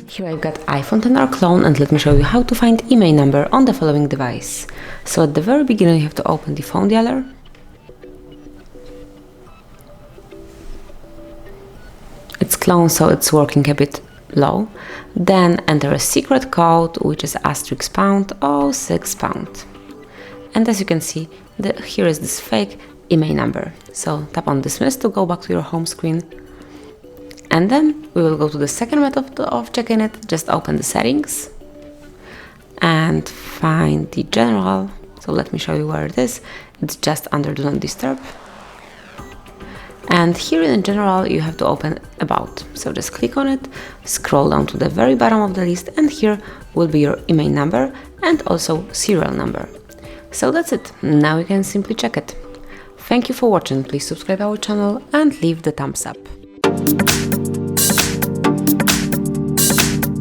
Here I've got iPhone XR clone, and let me show you how to find IMEI number on the following device. So at the very beginning you have to open the phone dialer. It's cloned, so it's working a bit low. Then enter a secret code, which is *pound or £6. And as you can see, here is this fake IMEI number. So tap on dismiss to go back to your home screen. And then we will go to the second method of checking it. Just open the settings and find the general. So let me show you where it is. It's just under do not disturb. And here in general you have to open about. So just click on it, scroll down to the very bottom of the list, and here will be your IMEI number and also serial number. So that's it. Now you can simply check it. Thank you for watching. Please subscribe our channel and leave the thumbs up.